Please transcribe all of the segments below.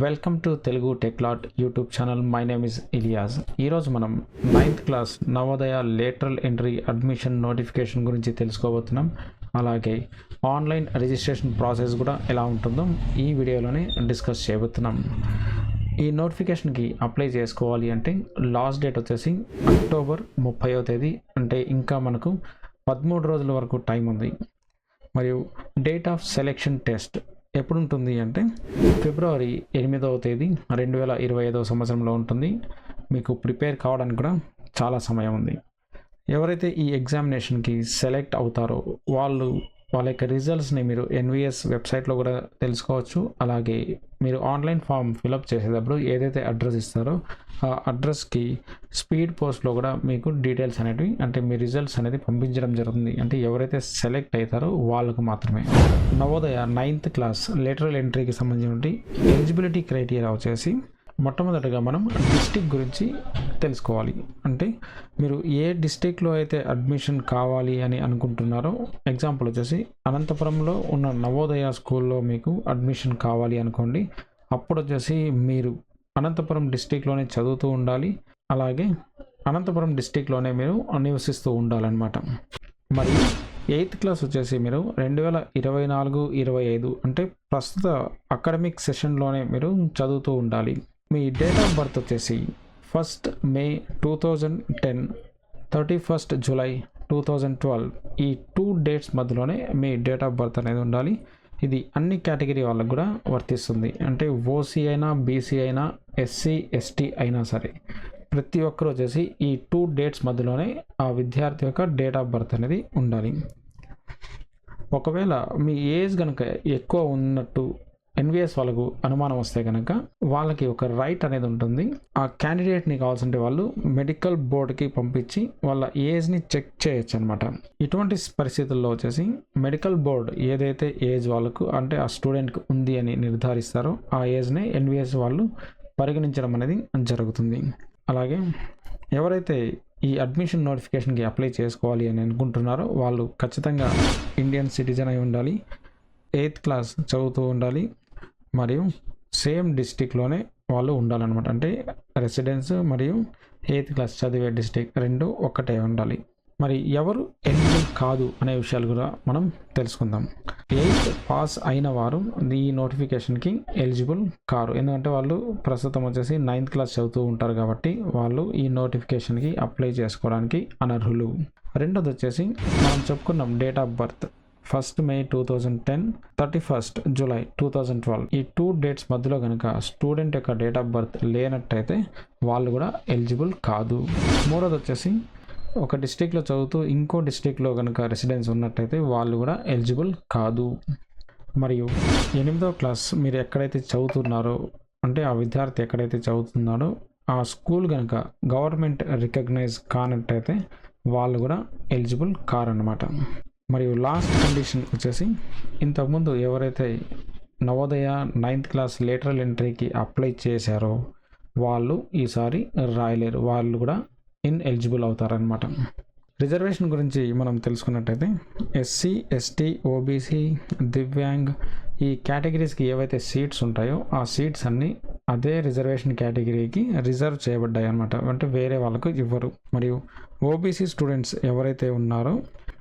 Welcome to Telugu Techlot YouTube channel. My name is Ilyas. ఈరోజు మనం 9th class Navodaya lateral entry admission notification గురించి తెలుసుకోబోతున్నాం. అలాగే ఆన్లైన్ రిజిస్ట్రేషన్ ప్రాసెస్ కూడా ఎలా ఉంటుందో ఈ వీడియోలోనే డిస్కస్ చేయబోతున్నాం. ఈ నోటిఫికేషన్కి అప్లై చేసుకోవాలి అంటే లాస్ట్ డేట్ వచ్చేసి అక్టోబర్ 30వ తేదీ, అంటే ఇంకా మనకు 13 రోజుల వరకు టైం ఉంది. మరియు డేట్ ఆఫ్ సెలెక్షన్ టెస్ట్ ఎప్పుడు ఉంటుంది అంటే ఫిబ్రవరి 8వ తేదీ 2025 సంవత్సరంలో ఉంటుంది. మీకు ప్రిపేర్ కావడానికి కూడా చాలా సమయం ఉంది. ఎవరైతే ఈ ఎగ్జామినేషన్కి సెలెక్ట్ అవుతారో వాళ్ళ యొక్క రిజల్ట్స్ని మీరు ఎన్విఎస్ వెబ్సైట్లో కూడా తెలుసుకోవచ్చు. అలాగే మీరు ఆన్లైన్ ఫామ్ ఫిలప్ చేసేటప్పుడు ఏదైతే అడ్రస్ ఇస్తారో ఆ అడ్రస్కి స్పీడ్ పోస్ట్లో కూడా మీకు డీటెయిల్స్ అనేవి, అంటే మీ రిజల్ట్స్ అనేది పంపించడం జరుగుతుంది. అంటే ఎవరైతే సెలెక్ట్ అవుతారో వాళ్ళకు మాత్రమే. నవోదయ 9th క్లాస్ లేటరల్ ఎంట్రీకి సంబంధించి ఎలిజిబిలిటీ క్రైటీరియా వచ్చేసి మొట్టమొదటిగా మనం డిస్టిక్ గురించి తెలుసుకోవాలి. అంటే మీరు ఏ డిస్టిక్లో అయితే అడ్మిషన్ కావాలి అని అనుకుంటున్నారో, ఎగ్జాంపుల్ వచ్చేసి అనంతపురంలో ఉన్న నవోదయ స్కూల్లో మీకు అడ్మిషన్ కావాలి అనుకోండి. అప్పుడు వచ్చేసి మీరు అనంతపురం డిస్టిక్లోనే చదువుతూ ఉండాలి. అలాగే అనంతపురం డిస్టిక్లోనే మీరు నివసిస్తూ ఉండాలన్నమాట. మరియు 8th క్లాస్ వచ్చేసి మీరు 2024-25 అంటే ప్రస్తుత అకాడమిక్ సెషన్లోనే మీరు చదువుతూ ఉండాలి. మీ డేట్ ఆఫ్ బర్త్ వచ్చేసి 1st May 2010, 31st July 2012 ఈ 2 డేట్స్ మధ్యలోనే మీ డేట్ ఆఫ్ బర్త్ అనేది ఉండాలి. ఇది అన్ని కేటగిరీ వాళ్ళకు కూడా వర్తిస్తుంది. అంటే ఓసీ అయినా, బీసీ అయినా, ఎస్సీ, ఎస్టీ అయినా సరే ప్రతి ఒక్కరు వచ్చేసి ఈ 2 డేట్స్ మధ్యలోనే ఆ విద్యార్థి యొక్క డేట్ ఆఫ్ బర్త్ అనేది ఉండాలి. ఒకవేళ మీ ఏజ్ కనుక ఎక్కువ ఉన్నట్టు ఎన్విఎస్ వాళ్ళకు అనుమానం వస్తే కనుక వాళ్ళకి ఒక రైట్ అనేది ఉంటుంది. ఆ క్యాండిడేట్ని కావాల్సింటే వాళ్ళు మెడికల్ బోర్డుకి పంపించి వాళ్ళ ఏజ్ని చెక్ చేయొచ్చు అనమాట. ఇటువంటి పరిస్థితుల్లో వచ్చేసి మెడికల్ బోర్డు ఏదైతే ఏజ్ వాళ్ళకు, అంటే ఆ స్టూడెంట్కి ఉంది అని నిర్ధారిస్తారో ఆ ఏజ్నే ఎన్విఎస్ వాళ్ళు పరిగణించడం అనేది జరుగుతుంది. అలాగే ఎవరైతే ఈ అడ్మిషన్ నోటిఫికేషన్కి అప్లై చేసుకోవాలి అని అనుకుంటున్నారో వాళ్ళు ఖచ్చితంగా ఇండియన్ సిటిజన్ అయి ఉండాలి, 8th క్లాస్ చదువుతూ ఉండాలి, మరియు సేమ్ డిస్టిక్లోనే వాళ్ళు ఉండాలన్నమాట. అంటే రెసిడెన్స్ మరియు 8th క్లాస్ చదివే డిస్టిక్ రెండు ఒక్కటే ఉండాలి. మరి ఎవరు ఎలిజిబుల్ కాదు అనే విషయాలు కూడా మనం తెలుసుకుందాం. 8th పాస్ అయిన వారు ఈ నోటిఫికేషన్కి ఎలిజిబుల్ కారు. ఎందుకంటే వాళ్ళు ప్రస్తుతం వచ్చేసి 9th క్లాస్ చదువుతూ ఉంటారు కాబట్టి వాళ్ళు ఈ నోటిఫికేషన్కి అప్లై చేసుకోవడానికి అనర్హులు. రెండోది వచ్చేసి మనం చెప్పుకున్నాం date of birth 1st May 2010, 31st July 2012 ఈ 2 డేట్స్ మధ్యలో కనుక స్టూడెంట్ యొక్క డేట్ ఆఫ్ బర్త్ లేనట్టయితే వాళ్ళు కూడా ఎలిజిబుల్ కాదు. మూడోది వచ్చేసి ఒక డిస్టిక్లో చదువుతూ ఇంకో డిస్టిక్లో కనుక రెసిడెన్స్ ఉన్నట్టయితే వాళ్ళు కూడా ఎలిజిబుల్ కాదు. మరియు 8వ క్లాస్ మీరు ఎక్కడైతే చదువుతున్నారో, అంటే ఆ విద్యార్థి ఎక్కడైతే చదువుతున్నారో ఆ స్కూల్ కనుక గవర్నమెంట్ రికగ్నైజ్ కానట్టయితే వాళ్ళు కూడా ఎలిజిబుల్ కారన్నమాట. మరియు లాస్ట్ కండిషన్ వచ్చేసి ఇంతకుముందు ఎవరైతే నవోదయ 9th క్లాస్ లేటరల్ ఎంట్రీకి అప్లై చేశారో వాళ్ళు ఈసారి రాయలేరు, వాళ్ళు కూడా ఎలిజిబుల్ అవుతారనమాట. రిజర్వేషన్ గురించి మనం తెలుసుకున్నట్టయితే ఎస్సీ, ఎస్టీ, ఓబీసీ, దివ్యాంగ్ ఈ కేటగిరీస్కి ఏవైతే సీట్స్ ఉంటాయో ఆ సీట్స్ అన్నీ అదే రిజర్వేషన్ కేటగిరీకి రిజర్వ్ చేయబడ్డాయి అన్నమాట. అంటే వేరే వాళ్ళకు ఇవ్వరు. మరియు ఓబీసీ స్టూడెంట్స్ ఎవరైతే ఉన్నారో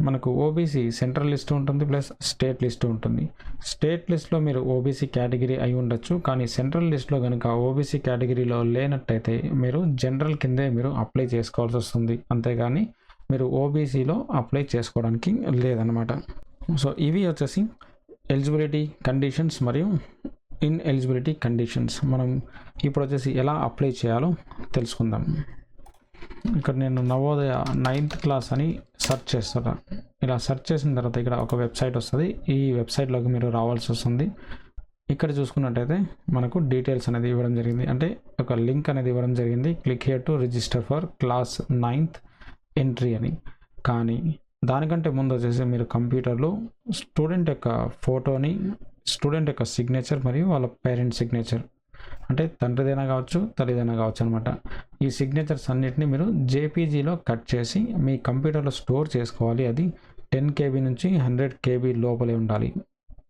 మనకు ఓబీసీ సెంట్రల్ లిస్ట్ ఉంటుంది, ప్లస్ స్టేట్ లిస్ట్ ఉంటుంది. స్టేట్ లిస్ట్లో మీరు ఓబీసీ కేటగిరీ అయి ఉండొచ్చు, కానీ సెంట్రల్ లిస్ట్లో కనుక ఓబీసీ కేటగిరీలో లేనట్టయితే మీరు జనరల్ కిందే మీరు అప్లై చేసుకోవాల్సి వస్తుంది. అంతేగాని మీరు ఓబీసీలో అప్లై చేసుకోవడానికి లేదనమాట. సో ఇవి వచ్చేసి ఎలిజిబిలిటీ కండిషన్స్ మరియు ఎలిజిబిలిటీ కండిషన్స్. మనం ఇప్పుడు వచ్చేసి ఎలా అప్లై చేయాలో తెలుసుకుందాం. ఇక్కడ నేను నవోదయ 9th క్లాస్ అని సెర్చ్ చేస్తాను. ఇలా సెర్చ్ చేసిన తర్వాత ఇక్కడ ఒక వెబ్సైట్ వస్తుంది. ఈ వెబ్సైట్లోకి మీరు రావాల్సి వస్తుంది. ఇక్కడ చూసుకున్నట్టయితే మనకు డీటెయిల్స్ అనేది ఇవ్వడం జరిగింది, అంటే ఒక లింక్ అనేది ఇవ్వడం జరిగింది. Click here to register for class 9th entry అని. కానీ దానికంటే ముందు వచ్చేసి మీరు కంప్యూటర్లో స్టూడెంట్ యొక్క ఫోటోని, స్టూడెంట్ యొక్క సిగ్నేచర్ మరియు వాళ్ళ పేరెంట్ సిగ్నేచర్, అంటే తండ్రిదైనా కావచ్చు, తల్లిదైనా కావచ్చు అనమాట. ఈ సిగ్నేచర్స్ అన్నిటిని మీరు జేపీజీలో కట్ చేసి మీ కంప్యూటర్లో స్టోర్ చేసుకోవాలి. అది 10 KB నుంచి 100 KB లోపలే ఉండాలి.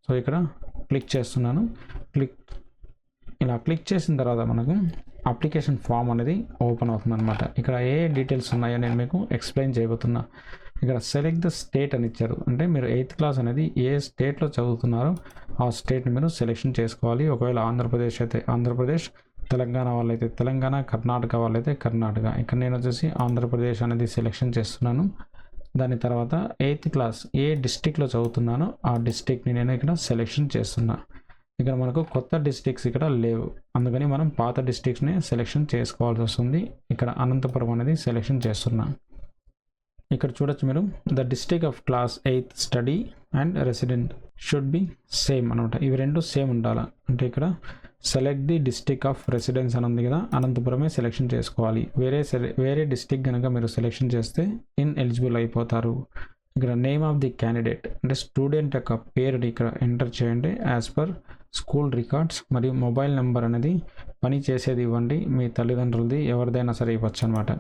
సో ఇక్కడ క్లిక్ చేస్తున్నాను. ఇలా క్లిక్ చేసిన తర్వాత మనకు అప్లికేషన్ ఫామ్ అనేది ఓపెన్ అవుతుంది అనమాట. ఇక్కడ ఏ డీటెయిల్స్ ఉన్నాయో నేను మీకు ఎక్స్ప్లెయిన్ చేయబోతున్నా. ఇక్కడ సెలెక్ట్ ద స్టేట్ అని ఇచ్చారు. అంటే మీరు 8th క్లాస్ అనేది ఏ స్టేట్లో చదువుతున్నారో ఆ స్టేట్ని మీరు సెలెక్షన్ చేసుకోవాలి. ఒకవేళ ఆంధ్రప్రదేశ్ అయితే ఆంధ్రప్రదేశ్, తెలంగాణ వాళ్ళైతే తెలంగాణ, కర్ణాటక వాళ్ళైతే కర్ణాటక. ఇక్కడ నేను వచ్చేసి ఆంధ్రప్రదేశ్ అనేది సెలెక్షన్ చేస్తున్నాను. దాని తర్వాత 8th క్లాస్ ఏ డిస్టిక్లో చదువుతున్నానో ఆ డిస్టిక్ని నేను ఇక్కడ సెలెక్షన్ చేస్తున్నా. ఇక్కడ మనకు కొత్త డిస్ట్రిక్ట్స్ ఇక్కడ లేవు, అందుకని మనం పాత డిస్ట్రిక్ట్స్ని సెలెక్షన్ చేసుకోవాల్సి వస్తుంది. ఇక్కడ అనంతపురం అనేది సెలెక్షన్ చేస్తున్నా. ఇక్కడ చూడొచ్చు మీరు, the district of class 8th study and resident should be same అనమాట. ఇవి రెండు సేమ్ ఉండాలి. అంటే ఇక్కడ select the district of residence అని ఉంది కదా, అనంతపురమే సెలెక్షన్ చేసుకోవాలి. వేరే డిస్ట్రిక్ట్ కనుక మీరు సెలెక్షన్ చేస్తే ఎలిజిబుల్ అయిపోతారు. ఇక్కడ నేమ్ ఆఫ్ ది క్యాండిడేట్ అంటే స్టూడెంట్ యొక్క పేరుని ఇక్కడ ఎంటర్ చేయండి యాజ్ పర్ స్కూల్ రికార్డ్స్. మరియు మొబైల్ నెంబర్ అనేది పని చేసేది ఇవ్వండి, మీ తల్లిదండ్రులది ఎవరిదైనా సరే ఇవ్వచ్చు అనమాట.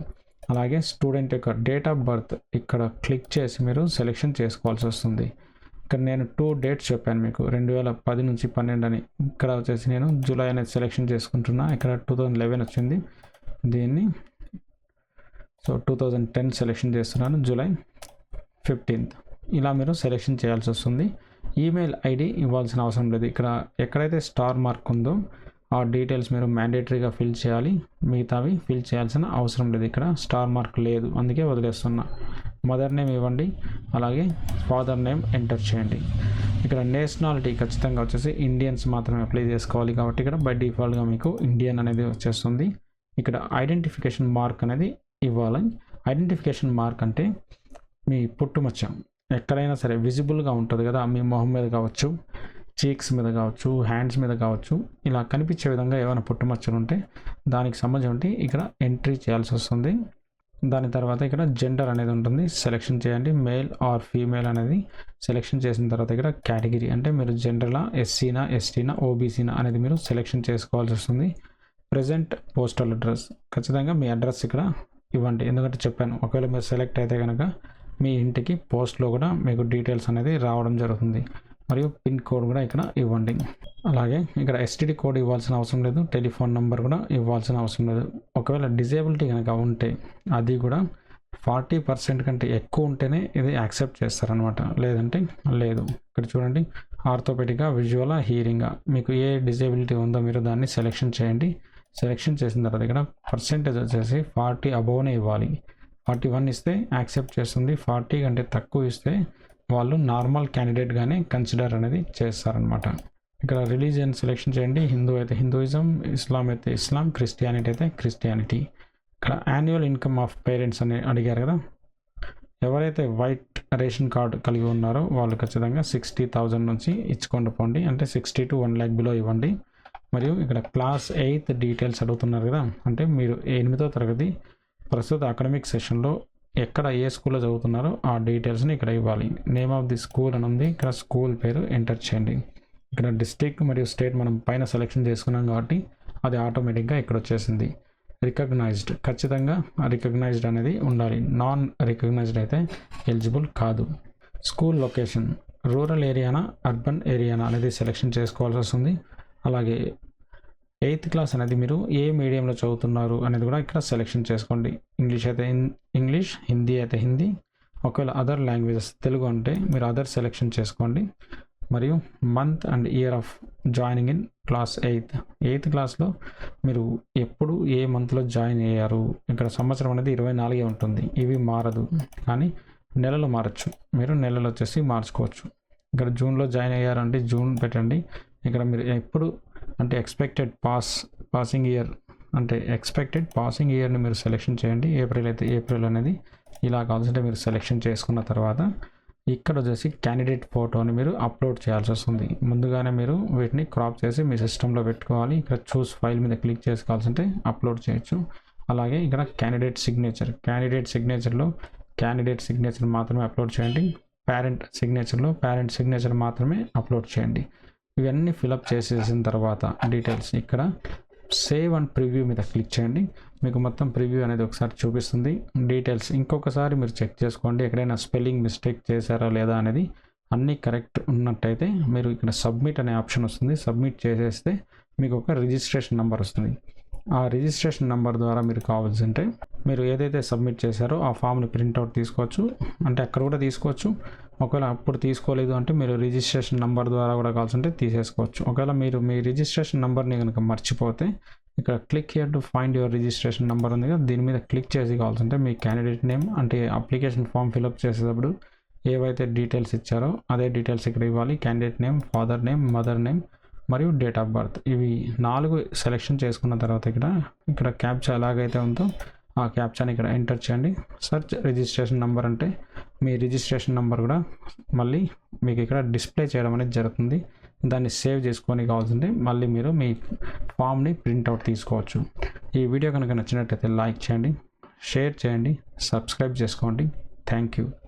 అలాగే స్టూడెంట్ యొక్క డేట్ ఆఫ్ బర్త్ ఇక్కడ క్లిక్ చేసి మీరు సెలెక్షన్ చేసుకోవాల్సి వస్తుంది. ఇక్కడ నేను 2 డేట్స్ చెప్పాను మీకు, 2010 నుంచి 12 అని. ఇక్కడ వచ్చేసి నేను జూలై అనేది సెలెక్షన్ చేసుకుంటున్నా. ఇక్కడ 2011 వచ్చింది, దీన్ని 2010 సెలెక్షన్ చేస్తున్నాను, జూలై 15th. ఇలా మీరు సెలెక్షన్ చేయాల్సి వస్తుంది. ఈమెయిల్ ఐడి ఇవ్వాల్సిన అవసరం లేదు. ఇక్కడ ఎక్కడైతే స్టార్ మార్క్ ఉందో ఆ డీటెయిల్స్ మీరు మ్యాండేటరీగా ఫిల్ చేయాలి, మిగతావి ఫిల్ చేయాల్సిన అవసరం లేదు. ఇక్కడ స్టార్ మార్క్ లేదు, అందుకే వదిలేస్తున్నా. మదర్ నేమ్ ఇవ్వండి, అలాగే ఫాదర్ నేమ్ ఎంటర్ చేయండి. ఇక్కడ నేషనాలిటీ ఖచ్చితంగా వచ్చేసి ఇండియన్స్ మాత్రమే అప్లై చేసుకోవాలి, కాబట్టి ఇక్కడ బై డిఫాల్ట్గా మీకు ఇండియన్ అనేది వచ్చేస్తుంది. ఇక్కడ ఐడెంటిఫికేషన్ మార్క్ అనేది ఇవ్వాలి. ఐడెంటిఫికేషన్ మార్క్ అంటే మీ పుట్టుమచ్చ ఎక్కడైనా సరే విజిబుల్గా ఉంటుంది కదా, మీ మొహం మీద కావచ్చు, చీక్స్ మీద కావచ్చు, హ్యాండ్స్ మీద కావచ్చు, ఇలా కనిపించే విధంగా ఏమైనా పుట్టుమచ్చలు ఉంటే దానికి సంబంధించి ఇక్కడ ఎంట్రీ చేయాల్సి వస్తుంది. దాని తర్వాత ఇక్కడ జెండర్ అనేది ఉంటుంది, సెలెక్షన్ చేయండి. మేల్ ఆర్ ఫీమేల్ అనేది సెలెక్షన్ చేసిన తర్వాత ఇక్కడ కేటగిరీ అంటే మీరు జనరలా, ఎస్సీనా, ఎస్టీనా, ఓబీసీనా అనేది మీరు సెలెక్షన్ చేసుకోవాల్సి వస్తుంది. ప్రజెంట్ పోస్టల్ అడ్రస్ ఖచ్చితంగా మీ అడ్రస్ ఇక్కడ ఇవ్వండి, ఎందుకంటే చెప్పాను ఒకవేళ మీరు సెలెక్ట్ అయితే కనుక మీ ఇంటికి పోస్ట్లో కూడా మీకు డీటెయిల్స్ అనేది రావడం జరుగుతుంది. మరియు పిన్ కోడ్ కూడా ఇక్కడ ఇవ్వండి. అలాగే ఇక్కడ ఎస్టీడీ కోడ్ ఇవ్వాల్సిన అవసరం లేదు, టెలిఫోన్ నెంబర్ కూడా ఇవ్వాల్సిన అవసరం లేదు. ఒకవేళ డిజేబిలిటీ కనుక ఉంటే అది కూడా 40% కంటే ఎక్కువ ఉంటేనే ఇది యాక్సెప్ట్ చేస్తారనమాట, లేదంటే లేదు. ఇక్కడ చూడండి, ఆర్థోపెడికా, విజువలా, హియరింగా, మీకు ఏ డిజేబిలిటీ ఉందో మీరు దాన్ని సెలెక్షన్ చేయండి. సెలెక్షన్ చేసిన తర్వాత ఇక్కడ పర్సెంటేజ్ వచ్చేసి 40 అబోవ్నే ఇవ్వాలి. 41 ఇస్తే యాక్సెప్ట్ చేస్తుంది, 40 కంటే తక్కువ ఇస్తే వాళ్ళు నార్మల్ క్యాండిడేట్గానే కన్సిడర్ అనేది చేస్తారనమాట. ఇక్కడ రిలీజియన్ సెలెక్షన్ చేయండి, హిందూ అయితే హిందూయిజం, ఇస్లాం అయితే ఇస్లాం, క్రిస్టియానిటీ అయితే క్రిస్టియానిటీ. ఇక్కడ యాన్యువల్ ఇన్కమ్ ఆఫ్ పేరెంట్స్ అని అడిగారు కదా, ఎవరైతే వైట్ రేషన్ కార్డు కలిగి ఉన్నారో వాళ్ళు ఖచ్చితంగా 60,000 నుంచి ఇచ్చుకోండి పోండి, అంటే 60 to 1 lakh బిలో ఇవ్వండి. మరియు ఇక్కడ క్లాస్ 8th డీటెయిల్స్ అడుగుతున్నారు కదా, అంటే మీరు 8వ తరగతి ప్రస్తుత అకాడమిక్ సెషన్లో ఎక్కడ ఏ స్కూల్లో చదువుతున్నారో ఆ డీటెయిల్స్ని ఇక్కడ ఇవ్వాలి. నేమ్ ఆఫ్ ది స్కూల్ అని ఉంది, ఇక్కడ స్కూల్ పేరు ఎంటర్ చేయండి. ఇక్కడ డిస్ట్రిక్ట్ మరియు స్టేట్ మనం పైన సెలెక్షన్ చేసుకున్నాం కాబట్టి అది ఆటోమేటిక్గా ఇక్కడ వచ్చేసింది. రికగ్నైజ్డ్ ఖచ్చితంగా రికగ్నైజ్డ్ అనేది ఉండాలి, నాన్ రికగ్నైజ్డ్ అయితే ఎలిజిబుల్ కాదు. స్కూల్ లొకేషన్ రూరల్ ఏరియానా, అర్బన్ ఏరియానా అనేది సెలెక్షన్ చేసుకోవాల్సి వస్తుంది. అలాగే 8th క్లాస్ అనేది మీరు ఏ మీడియంలో చదువుతున్నారు అనేది కూడా ఇక్కడ సెలెక్షన్ చేసుకోండి. ఇంగ్లీష్ అయితే ఇంగ్లీష్, హిందీ అయితే హిందీ, ఒకవేళ అదర్ లాంగ్వేజెస్ తెలుగు అంటే మీరు అదర్ సెలెక్షన్ చేసుకోండి. మరియు month and year of joining in class 8th క్లాస్లో మీరు ఎప్పుడు ఏ మంత్లో జాయిన్ అయ్యారు. ఇక్కడ సంవత్సరం అనేది 24 ఉంటుంది, ఇవి మారదు, కానీ నెలలు మారచ్చు. మీరు నెలలు వచ్చేసి మార్చుకోవచ్చు. ఇక్కడ జూన్లో జాయిన్ అయ్యారంటే జూన్ పెట్టండి. ఇక్కడ మీరు ఎప్పుడు అంటే ఎక్స్పెక్టెడ్ పాసింగ్ ఇయర్ అంటే ఎక్స్పెక్టెడ్ పాసింగ్ ఇయర్ని మీరు సెలెక్షన్ చేయండి. ఏప్రిల్ అయితే ఏప్రిల్ అనేది ఇలా కావాల్సింటే మీరు సెలెక్షన్ చేసుకున్న తర్వాత ఇక్కడ వచ్చేసి క్యాండిడేట్ ఫోటోని మీరు అప్లోడ్ చేయాల్సి వస్తుంది. ముందుగానే మీరు వీటిని క్రాప్ చేసి మీ సిస్టంలో పెట్టుకోవాలి. ఇక్కడ చూస్ ఫైల్ మీద క్లిక్ చేసుకోవాల్సింటే అప్లోడ్ చేయొచ్చు. అలాగే ఇక్కడ క్యాండిడేట్ సిగ్నేచర్లో క్యాండిడేట్ సిగ్నేచర్ మాత్రమే అప్లోడ్ చేయండి. పేరెంట్ సిగ్నేచర్ మాత్రమే అప్లోడ్ చేయండి. ఇవన్నీ ఫిలప్ చేసేసిన తర్వాత డీటెయిల్స్ ఇక్కడ సేవ్ అండ్ ప్రివ్యూ మీద క్లిక్ చేయండి. మీకు మొత్తం ప్రివ్యూ అనేది ఒకసారి చూపిస్తుంది. డీటెయిల్స్ ఇంకొకసారి మీరు చెక్ చేసుకోండి, ఎక్కడైనా స్పెల్లింగ్ మిస్టేక్ చేశారా లేదా అనేది. అన్నీ కరెక్ట్ ఉన్నట్టయితే మీరు ఇక్కడ సబ్మిట్ అనే ఆప్షన్ వస్తుంది, సబ్మిట్ చేసేస్తే మీకు ఒక రిజిస్ట్రేషన్ నెంబర్ వస్తుంది. ఆ రిజిస్ట్రేషన్ నెంబర్ ద్వారా మీరు కావాల్సింటే మీరు ఏదైతే సబ్మిట్ చేశారో ఆ ఫామ్ని ప్రింట్అవుట్ తీసుకోవచ్చు, అంటే అక్కడ కూడా తీసుకోవచ్చు. ఒకవేళ అప్పుడు తీసుకోలేదు అంటే మీరు రిజిస్ట్రేషన్ నెంబర్ ద్వారా కూడా కావాల్సింటే తీసేసుకోవచ్చు. ఒకవేళ మీరు మీ రిజిస్ట్రేషన్ నెంబర్ని కనుక మర్చిపోతే ఇక్కడ click here to find your registration number ఉంది కదా, దీని మీద క్లిక్ చేసి కావాల్సింటే మీ క్యాండిడేట్ నేమ్ అంటే అప్లికేషన్ ఫామ్ ఫిలప్ చేసేటప్పుడు ఏవైతే డీటెయిల్స్ ఇచ్చారో అదే డీటెయిల్స్ ఇక్కడ ఇవ్వాలి. Candidate name, father name, mother name మరియు డేట్ ఆఫ్ బర్త్. ఇవి 4 సెలెక్షన్ చేసుకున్న తర్వాత ఇక్కడ క్యాప్చా ఎలాగైతే ఉందో ఆ క్యాప్చాని ఇక్కడ ఎంటర్ చేయండి. సెర్చ్ రిజిస్ట్రేషన్ నెంబర్ అంటే మీ రిజిస్ట్రేషన్ నెంబర్ కూడా మళ్ళీ మీకు ఇక్కడ డిస్ప్లే చేయడం అనేది జరుగుతుంది. దాన్ని సేవ్ చేసుకొని కావాల్సింటే మళ్ళీ మీరు మీ ఫామ్ని ప్రింట్అవుట్ తీసుకోవచ్చు. ఈ వీడియో కనుక నచ్చినట్లయితే లైక్ చేయండి, షేర్ చేయండి, సబ్స్క్రైబ్ చేసుకోండి. Thank you.